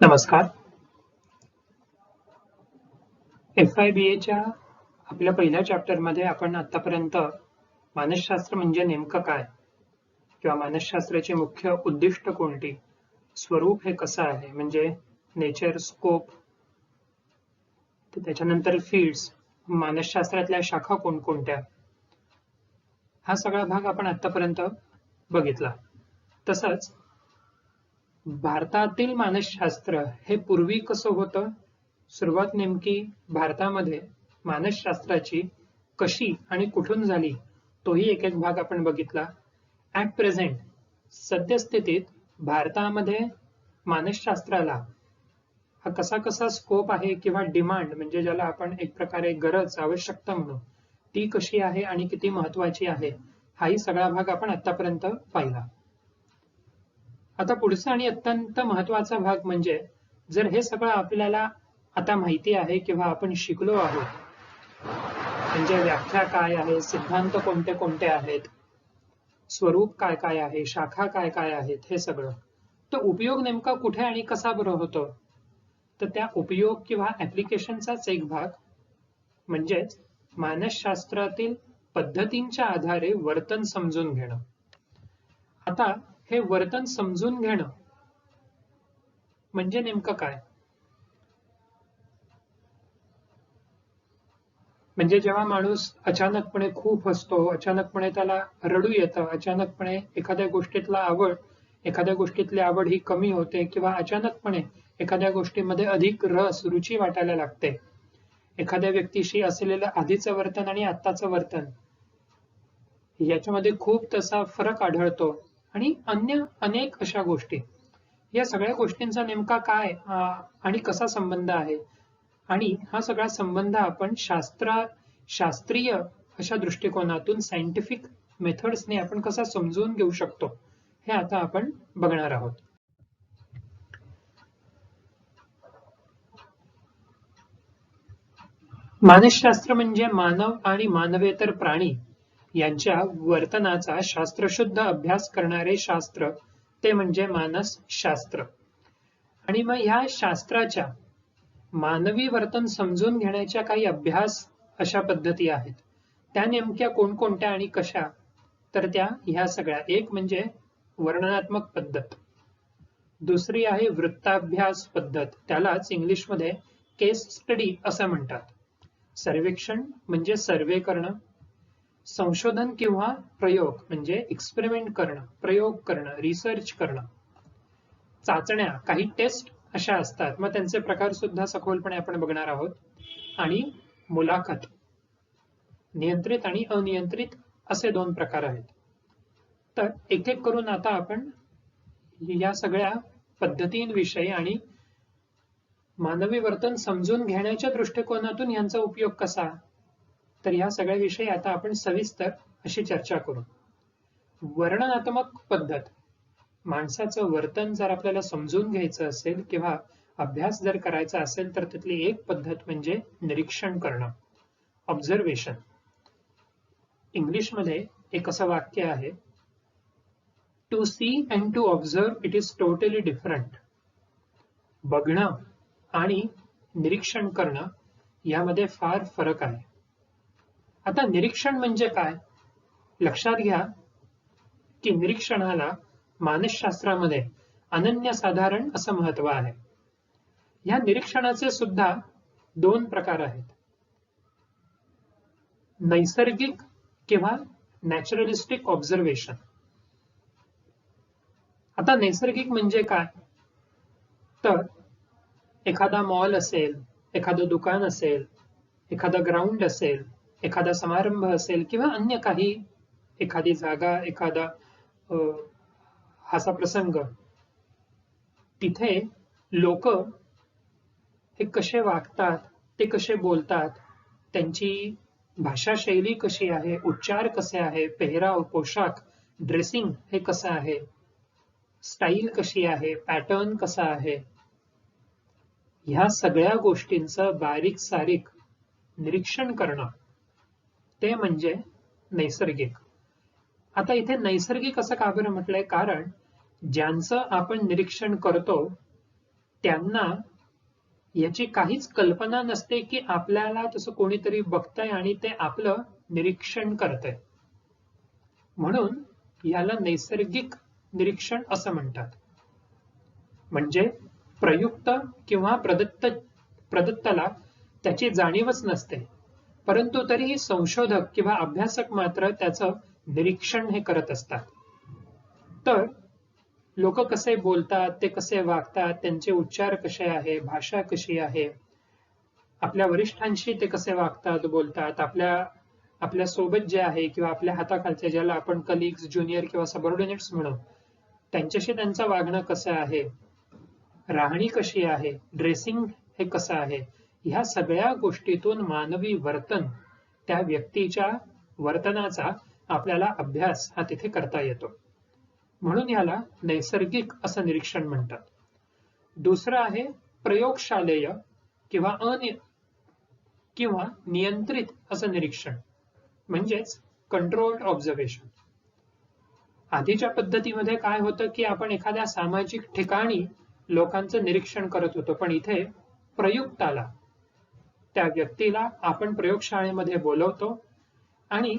नमस्कार. FIBAच्या आपल्या पहिल्या चॅप्टरमध्ये आपण आतापर्यंत मानसशास्त्र म्हणजे नेमकं काय किंवा मानसशास्त्राची मुख्य उद्दिष्ट कोणती, स्वरूप हे कसं आहे म्हणजे नेचर, स्कोप, त्याच्यानंतर फील्ड्स, मानसशास्त्रातल्या शाखा कोणकोणत्या, हा सगळा भाग आपण आतापर्यंत बघितला. तसंच भारतातील मानसशास्त्र हे पूर्वी कसं होतं, सुरुवात नेमकी भारतामध्ये मानसशास्त्राची कशी आणि कुठून झाली, तोही एक एक भाग आपण बघितला. ऍट प्रेझेंट सद्यस्थितीत भारतामध्ये मानसशास्त्राला हा कसा कसा स्कोप आहे किंवा डिमांड म्हणजे ज्याला आपण एक प्रकारे गरज, आवश्यकता म्हणू, ती कशी आहे आणि किती महत्वाची आहे, हाही सगळा भाग आपण आतापर्यंत पाहिला. आता पुढचा आणि अत्यंत महत्वाचा भाग म्हणजे जर हे सगळं आपल्याला आता माहिती आहे किंवा आपण शिकलो आहोत, म्हणजे व्याख्या काय आहे, सिद्धांत कोणते कोणते आहेत, स्वरूप काय काय आहे, शाखा काय काय आहेत, हे सगळं, तर उपयोग नेमका कुठे आणि कसा बरं होतो, तर त्या उपयोग किंवा ऍप्लिकेशनचाच एक भाग म्हणजेच मानसशास्त्रातील पद्धतींच्या आधारे वर्तन समजून घेणं. आता हे वर्तन समजून घेणं म्हणजे नेमकं काय, म्हणजे जेव्हा माणूस अचानकपणे खूप हसतो, अचानकपणे त्याला रडू येतं, अचानकपणे एखाद्या गोष्टीतला आवड, एखाद्या गोष्टीतली आवड ही कमी होते किंवा अचानकपणे एखाद्या गोष्टीमध्ये अधिक रस, रुची वाटायला लागते, एखाद्या व्यक्तीशी असलेलं आधीचं वर्तन आणि आत्ताचं वर्तन याच्यामध्ये खूप तसा फरक आढळतो आणि अन्य अनेक अशा गोष्टी, या सगळ्या गोष्टींचा नेमका काय आणि कसा संबंध आहे आणि हा सगळा संबंध आपण शास्त्रीय अशा दृष्टिकोनातून सायंटिफिक मेथड्सने आपण कसा समजून घेऊ शकतो, हे आता आपण बघणार आहोत. मानसशास्त्र म्हणजे मानव आणि मानवेतर प्राणी यांच्या वर्तनाचा शास्त्रशुद्ध अभ्यास करणारे शास्त्र, ते म्हणजे मानसशास्त्र. आणि मग ह्या शास्त्राच्या मानवी वर्तन समजून घेण्याच्या काही अभ्यास अशा पद्धती आहेत, त्या नेमक्या कोणकोणत्या आणि कशा, तर त्या ह्या सगळ्या. एक म्हणजे वर्णनात्मक पद्धत, दुसरी आहे वृत्ताभ्यास पद्धत, त्यालाच इंग्लिशमध्ये केस स्टडी असं म्हणतात. सर्वेक्षण म्हणजे सर्वे करणं, संशोधन किंवा प्रयोग म्हणजे एक्सपेरिमेंट करणं, प्रयोग करणं, रिसर्च करणं, चाचण्या, काही टेस्ट अशा असतात, मग त्यांचे प्रकार सुद्धा सखोलपणे आपण बघणार आहोत. आणि मुलाखत, नियंत्रित आणि अनियंत्रित असे दोन प्रकार आहेत. तर एक एक करून आता आपण या सगळ्या पद्धतींविषयी आणि मानवी वर्तन समजून घेण्याच्या दृष्टिकोनातून यांचा उपयोग कसा, तर या सगळ्याविषयी आता आपण सविस्तर अशी चर्चा करू. वर्णनात्मक पद्धत, माणसाचं वर्तन जर आपल्याला समजून घ्यायचं असेल किंवा अभ्यास जर करायचा असेल तर त्यातली एक पद्धत म्हणजे निरीक्षण करणं, ऑब्झर्वेशन. इंग्लिशमध्ये एक असं वाक्य आहे, to see and to observe it is totally different. बघणं आणि निरीक्षण करणं यामध्ये फार फरक आहे. आता निरीक्षण म्हणजे काय, लक्षात घ्या की निरीक्षणाला मानसशास्त्रामध्ये अनन्यसाधारण असं महत्व आहे. या निरीक्षणाचे सुद्धा दोन प्रकार आहेत, नैसर्गिक किंवा नॅचरलिस्टिक ऑब्झर्वेशन. आता नैसर्गिक म्हणजे काय, तर एखादा मॉल असेल, एखादं दुकान असेल, एखादा ग्राउंड असेल, एखादा समारंभ असेल किंवा अन्य काही, एखादी जागा, एखादा असा प्रसंग, तिथे लोक हे कसे वागतात, ते कसे बोलतात, त्यांची भाषा शैली कशी आहे, उच्चार कसे आहे, पेहराव, पोशाख, ड्रेसिंग हे कसं आहे, स्टाईल कशी आहे, पॅटर्न कसा आहे, ह्या सगळ्या गोष्टींचं बारीक सारीक निरीक्षण करणं, ते म्हणजे नैसर्गिक. आता इथे नैसर्गिक असं का बरं म्हटलंय, कारण ज्यांचं आपण निरीक्षण करतो त्यांना याची काहीच कल्पना नसते की आपल्याला तसं कोणीतरी बघतंय आणि ते आपलं निरीक्षण करतंय. म्हणून याला नैसर्गिक निरीक्षण असं म्हणतात. म्हणजे प्रयुक्त किंवा प्रदत्ताला त्याची जाणीवच नसते, परंतु तरीही संशोधक किंवा अभ्यासक मात्र त्याचं निरीक्षण हे करत असतात. तर लोक कसे बोलतात, ते कसे वागतात, त्यांचे उच्चार कसे आहे, भाषा कशी आहे, आपल्या वरिष्ठांशी ते कसे वागतात, बोलतात, आपल्या सोबत जे आहे किंवा आपल्या हाताखालचे ज्याला आपण कलिग्स, ज्युनियर किंवा सबऑर्डिनेट्स म्हणू, त्यांच्याशी त्यांचं वागणं कसं आहे, राहणी कशी आहे, ड्रेसिंग हे कसं आहे, ह्या सगळ्या गोष्टीतून मानवी वर्तन, त्या व्यक्तीच्या वर्तनाचा आपल्याला अभ्यास हा तिथे करता येतो. म्हणून याला नैसर्गिक असं निरीक्षण म्हणतात. दुसरं आहे प्रयोगशालेय किंवा नियंत्रित असं निरीक्षण, म्हणजेच कंट्रोल्ड ऑब्झर्वेशन. आधीच्या पद्धतीमध्ये काय होतं की आपण एखाद्या सामाजिक ठिकाणी लोकांचं निरीक्षण करत होतो, पण इथे प्रयुक्ताला, त्या व्यक्तीला आपण प्रयोगशाळेमध्ये बोलवतो आणि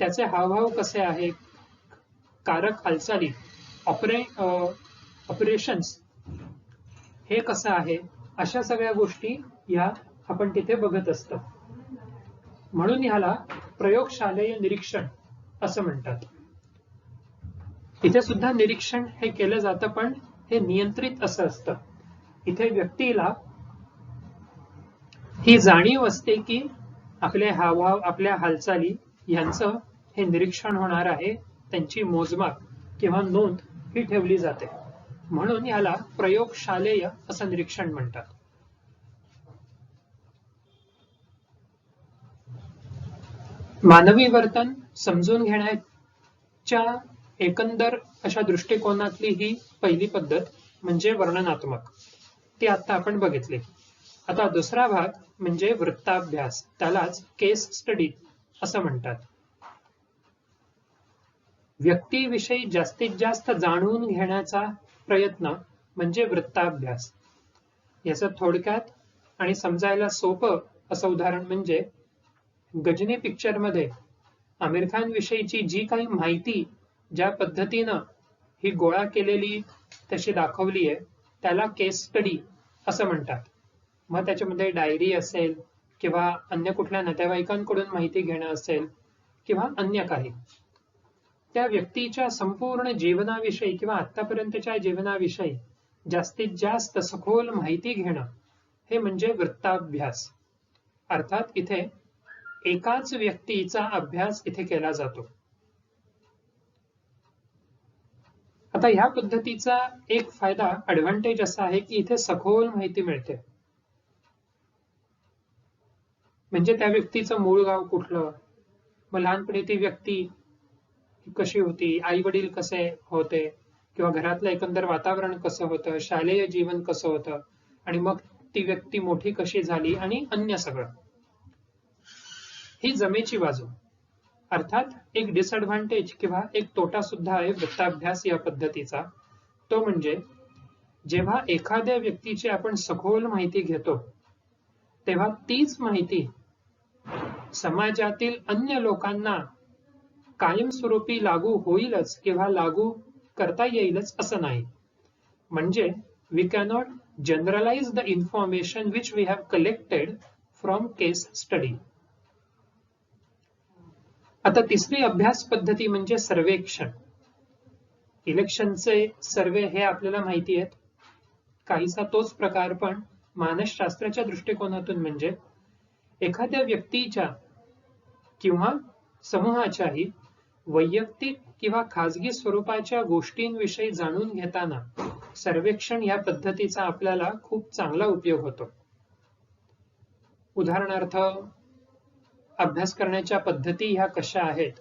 त्याचे हावभाव कसे आहे, कारक हालचाली, ऑपरेशन्स हे कसं आहे, अशा सगळ्या गोष्टी या आपण तिथे बघत असतो. म्हणून ह्याला प्रयोगशालेय निरीक्षण असं म्हणतात. इथे सुद्धा निरीक्षण हे केलं जातं, पण हे नियंत्रित असं असतं. इथे व्यक्तीला ही जाणीव असते की आपले हावभाव, आपल्या हालचाली यांचं हे निरीक्षण होणार आहे, त्यांची मोजमाप किंवा नोंद ही ठेवली जाते. म्हणून याला प्रयोगशालेय असं निरीक्षण म्हणतात. मानवी वर्तन समजून घेण्याच्या एकंदर अशा दृष्टिकोनातली ही पहिली पद्धत म्हणजे वर्णनात्मक, ती आता आपण बघितली. आता दुसरा भाग म्हणजे वृत्ताभ्यास, त्यालाच केस स्टडी असं म्हणतात. व्यक्तीविषयी जास्तीत जास्त जाणून घेण्याचा प्रयत्न म्हणजे वृत्ताभ्यास. याचं थोडक्यात आणि समजायला सोपं असं उदाहरण म्हणजे गजनी पिक्चर मध्ये आमिर खान विषयीची जी काही माहिती ज्या पद्धतीनं ही गोळा केलेली तशी दाखवली आहे, त्याला केस स्टडी असं म्हणतात. मग त्याच्यामध्ये डायरी असेल किंवा अन्य कुठल्या नातेवाईकांकडून माहिती घेणं असेल किंवा अन्य काही, त्या व्यक्तीच्या संपूर्ण जीवनाविषयी किंवा आतापर्यंतच्या जीवनाविषयी जास्तीत जास्त सखोल माहिती घेणं हे म्हणजे वृत्ताभ्यास. अर्थात इथे एकाच व्यक्तीचा अभ्यास इथे केला जातो. आता ह्या पद्धतीचा एक फायदा, ऍडव्हान्टेज असा आहे की इथे सखोल माहिती मिळते. म्हणजे त्या व्यक्तीचं मूळ गाव कुठलं, मग लहानपणी ती व्यक्ती कशी होती, आई वडील कसे होते, किंवा घरातलं एकंदर वातावरण कसं होतं, शालेय जीवन कसं होतं, आणि मग ती व्यक्ती मोठी कशी झाली, आणि अन्य सगळं. ही जमेची बाजू. अर्थात एक डिसएडव्हान्टेज किंवा एक तोटा सुद्धा आहे वृत्ताभ्यास या पद्धतीचा. तो म्हणजे जेव्हा एखाद्या व्यक्तीची आपण सखोल माहिती घेतो, तेव्हा तीच माहिती समाजातील अन्य लोकांना कायमस्वरूपी लागू होईलच किंवा लागू करता येईलच असं नाही. म्हणजे we cannot generalize the information which we have collected from case study. आता तिसरी अभ्यास पद्धती म्हणजे सर्वेक्षण. इलेक्शनचे सर्वे हे आपल्याला माहिती आहेत, काहीसा तोच प्रकार, पण मानसशास्त्राच्या दृष्टिकोनातून म्हणजे एखाद्या व्यक्तीच्या किंवा समूहाच्याही वैयक्तिक किंवा खाजगी स्वरूपाच्या गोष्टींविषयी जाणून घेताना सर्वेक्षण या पद्धतीचा आपल्याला खूप चांगला उपयोग होतो. उदाहरणार्थ, अभ्यास करण्याच्या पद्धती ह्या कशा आहेत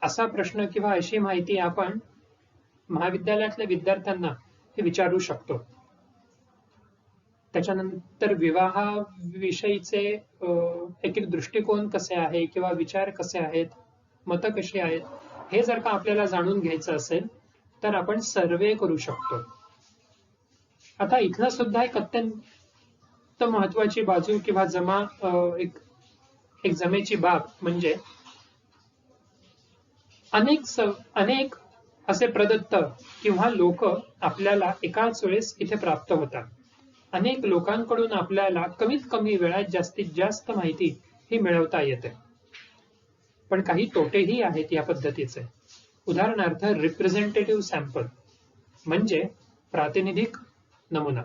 असा प्रश्न किंवा अशी माहिती आपण महाविद्यालयातल्या विद्यार्थ्यांना हे विचारू शकतो. त्याच्यानंतर विवाहाविषयीचे एक दृष्टिकोन कसे आहे किंवा विचार कसे आहेत, मतं कशी आहेत, हे जर का आपल्याला जाणून घ्यायचं असेल तर आपण सर्वे करू शकतो. आता इथलं सुद्धा एक अत्यंत महत्वाची बाजू किंवा एक जमेची बाब म्हणजे अनेक असे प्रदत्त किंवा लोक आपल्याला एकाच वेळेस इथे प्राप्त होतात. अनेक लोकांकडून आपल्याला कमीत कमी वेळात जास्तीत जास्त माहिती ही मिळवता येते. पण काही तोटेही आहेत या पद्धतीचे. उदाहरणार्थ रिप्रेझेंटेटिव्ह सॅम्पल म्हणजे प्रातिनिधिक नमुना.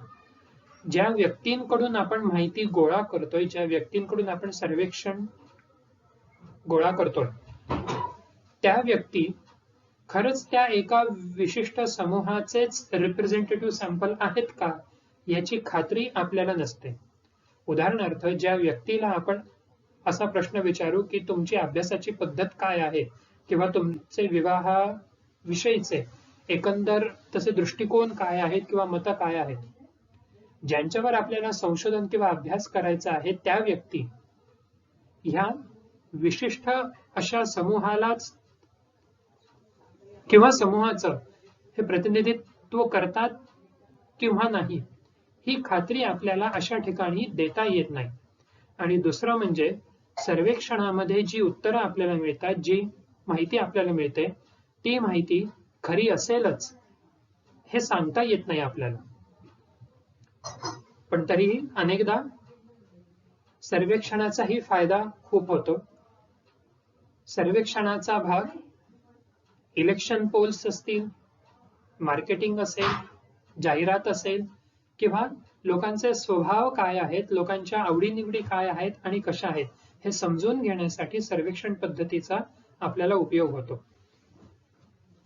ज्या व्यक्तींकडून आपण माहिती गोळा करतोय, ज्या व्यक्तींकडून आपण सर्वेक्षण गोळा करतोय, त्या व्यक्ती खरंच त्या एका विशिष्ट समूहाचेच रिप्रेझेंटेटिव्ह सॅम्पल आहेत का याची खात्री आपल्याला नसते. उदाहरणार्थ ज्या व्यक्तीला आपण असा प्रश्न विचारू की तुमची अभ्यासाची पद्धत काय आहे किंवा तुमचे विवाहाविषयीचे एकंदर तसे दृष्टिकोन काय आहेत किंवा मतं काय आहेत, ज्यांच्यावर आपल्याला संशोधन किंवा अभ्यास करायचा आहे, त्या व्यक्ती ह्या विशिष्ट अशा समूहालाच किंवा समूहाचं हे प्रतिनिधित्व करतात किंवा नाही ही खात्री आपल्याला अशा ठिकाणी देता येत नाही. आणि दुसरं म्हणजे सर्वेक्षणामध्ये जी उत्तरं आपल्याला मिळतात, जी माहिती आपल्याला मिळते, ती माहिती खरी असेलच हे सांगता येत नाही आपल्याला. पण तरीही अनेकदा सर्वेक्षणाचाही फायदा खूप होतो. सर्वेक्षणाचा भाग इलेक्शन पोल्स असतील, मार्केटिंग असेल, जाहिरात असेल किंवा लोकांचे स्वभाव काय आहेत, लोकांच्या आवडीनिवडी काय आहेत आणि कशा आहेत हे समजून घेण्यासाठी सर्वेक्षण पद्धतीचा आपल्याला उपयोग होतो.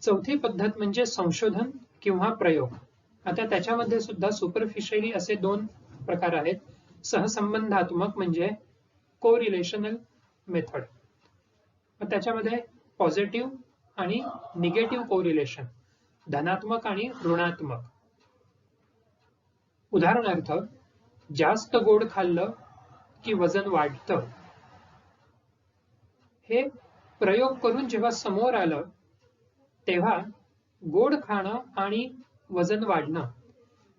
चौथी पद्धत म्हणजे संशोधन किंवा प्रयोग. आता त्याच्यामध्ये सुद्धा सुपरफिशियली असे दोन प्रकार आहेत. सहसंबंधात्मक म्हणजे कोरिलेशनल मेथड. त्याच्यामध्ये पॉझिटिव्ह आणि निगेटिव्ह कोरिलेशन, धनात्मक आणि ऋणात्मक. उदाहरणार्थ जास्त गोड खाल्लं की वजन वाढतं, हे प्रयोग करून जेव्हा समोर आलं तेव्हा गोड खाणं आणि वजन वाढणं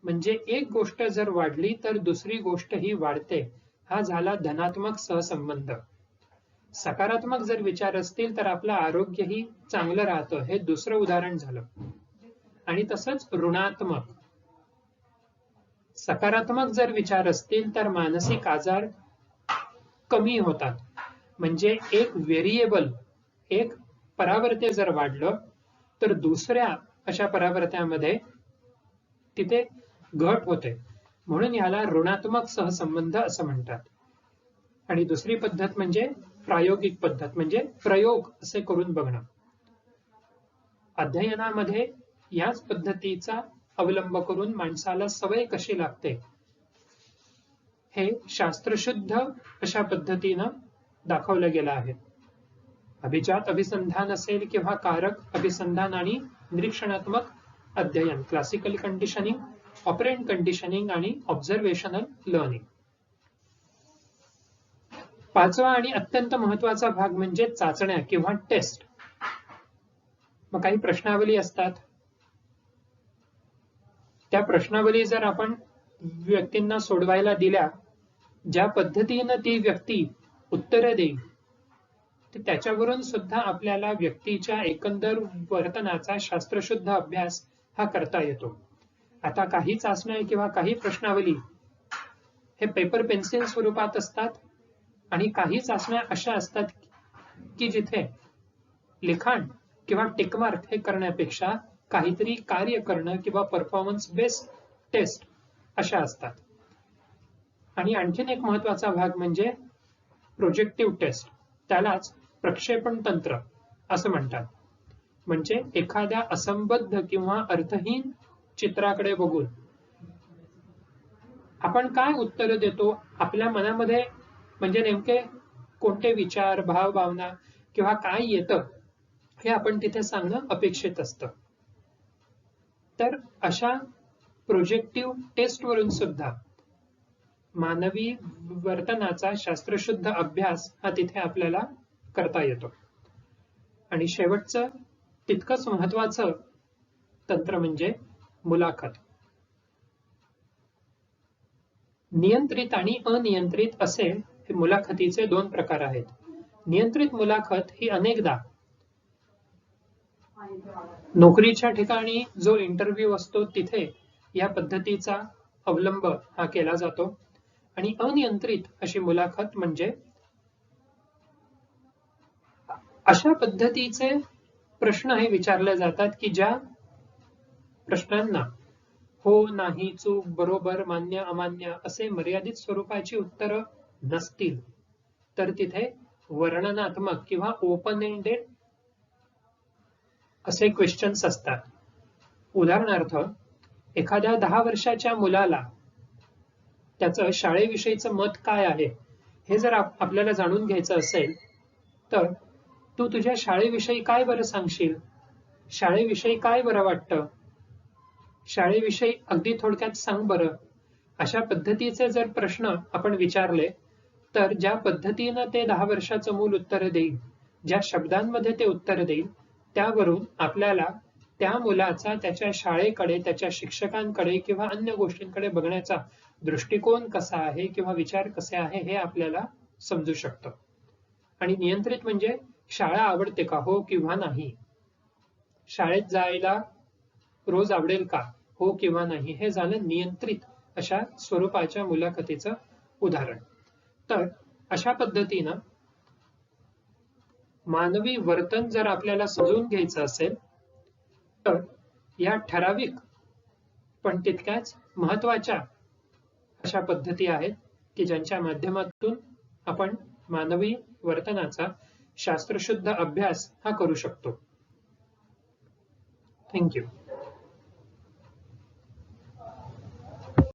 म्हणजे एक गोष्ट जर वाढली तर दुसरी गोष्ट ही वाढते, हा झाला धनात्मक सहसंबंध. सकारात्मक जर विचार असतील तर आपलं आरोग्यही चांगलं राहतं, हे दुसरं उदाहरण झालं. आणि तसंच ऋणात्मक. सकारात्मक जर विचार असतील तर मानसिक आजार कमी होतात. म्हणजे एक व्हेरिएबल, एक परावर्त्य जर वाढलं तर दुसऱ्या अशा परावर्त्यामध्ये तिथे घट होते, म्हणून याला ऋणात्मक सहसंबंध असं म्हणतात. आणि दुसरी पद्धत म्हणजे प्रायोगिक पद्धत, म्हणजे प्रयोग असे करून बघणं. अध्ययनामध्ये याच पद्धतीचा अवलंब करून माणसाला सवय कशी लागते हे शास्त्रशुद्ध अशा पद्धतीनं दाखवलं गेलं आहे. अभिजात अभिसंधान असेल किंवा कारक अभिसंधान आणि निरीक्षणात्मक अध्ययन, क्लासिकल कंडिशनिंग, ऑपरेंट कंडिशनिंग आणि ऑब्झर्वेशनल लर्निंग. पाचवा आणि अत्यंत महत्वाचा भाग म्हणजे चाचण्या किंवा टेस्ट. मग काही प्रश्नावली असतात, त्या प्रश्नावली जर आपण व्यक्तींना सोडवायला दिल्या, ज्या पद्धतीनं ती व्यक्ती उत्तरं देईल त्याच्यावरून सुद्धा आपल्याला व्यक्तीच्या एकंदर वर्तनाचा शास्त्रशुद्ध अभ्यास हा करता येतो. आता काही चाचण्या किंवा काही प्रश्नावली हे पेपर पेन्सिल स्वरूपात असतात आणि काही चाचण्या अशा असतात की जिथे लिखाण किंवा टिकमार्क हे करण्यापेक्षा काहीतरी कार्य करणं किंवा परफॉर्मन्स बेस्ड टेस्ट अशा असतात. आणि आणखीन एक महत्वाचा भाग म्हणजे प्रोजेक्टिव्ह टेस्ट, त्यालाच प्रक्षेपण तंत्र असं म्हणतात. म्हणजे एखाद्या असंबद्ध किंवा अर्थहीन चित्राकडे बघून आपण काय उत्तर देतो, आपल्या मनामध्ये म्हणजे नेमके कोणते विचार, भाव, भावना किंवा काय येतं हे आपण तिथे सांगणं अपेक्षित असतं. तर अशा प्रोजेक्टिव्ह टेस्ट वरून सुद्धा मानवी वर्तनाचा शास्त्रशुद्ध अभ्यास हा तिथे आपल्याला करता येतो. आणि शेवटचं तितकंच महत्वाचं तंत्र म्हणजे मुलाखत. नियंत्रित आणि अनियंत्रित असे हे मुलाखतीचे दोन प्रकार आहेत. नियंत्रित मुलाखत ही अनेकदा नोकरीच्या ठिकाणी जो इंटरव्ह्यू असतो तिथे या पद्धतीचा अवलंब हा केला जातो. आणि अनियंत्रित अशी मुलाखत म्हणजे अशा पद्धतीचे प्रश्न हे विचारले जातात की ज्या प्रश्नांना हो, नाही, चूक, बरोबर, मान्य, अमान्य असे मर्यादित स्वरूपाची उत्तरं नसतील, तर तिथे वर्णनात्मक किंवा ओपन एंडेड असे क्वेश्चन्स असतात. उदाहरणार्थ, एखाद्या 10 वर्षाच्या मुलाला त्याचं शाळेविषयीचं मत काय आहे हे जर आपल्याला जाणून घ्यायचं असेल, तर तू तुझ्या शाळेविषयी काय बरं सांगशील? शाळेविषयी काय बरं वाटतं? शाळेविषयी अगदी थोडक्यात सांग बरं. अशा पद्धतीचे जर प्रश्न आपण विचारले, तर ज्या पद्धतीनं ते 10 वर्षाचं मूल उत्तर देईल, ज्या शब्दांमध्ये ते उत्तर देईल, त्यावरून आपल्याला त्या मुलाचा त्याच्या शाळेकडे, त्याच्या शिक्षकांकडे किंवा अन्य गोष्टींकडे बघण्याचा दृष्टिकोन कसा आहे किंवा विचार कसे आहे हे आपल्याला समजू शकतं. आणि नियंत्रित म्हणजे शाळा आवडते का, हो किंवा नाही. शाळेत जायला रोज आवडेल का, हो किंवा नाही. हे झालं नियंत्रित अशा स्वरूपाच्या मुलाखतीचं उदाहरण. तर अशा पद्धतीनं मानवी वर्तन जर आपल्याला समजून घ्यायचं असेल, तर या ठराविक पण तितक्याच महत्वाच्या अशा पद्धती आहेत की ज्यांच्या माध्यमातून आपण मानवी वर्तनाचा शास्त्रशुद्ध अभ्यास हा करू शकतो. थँक्यू.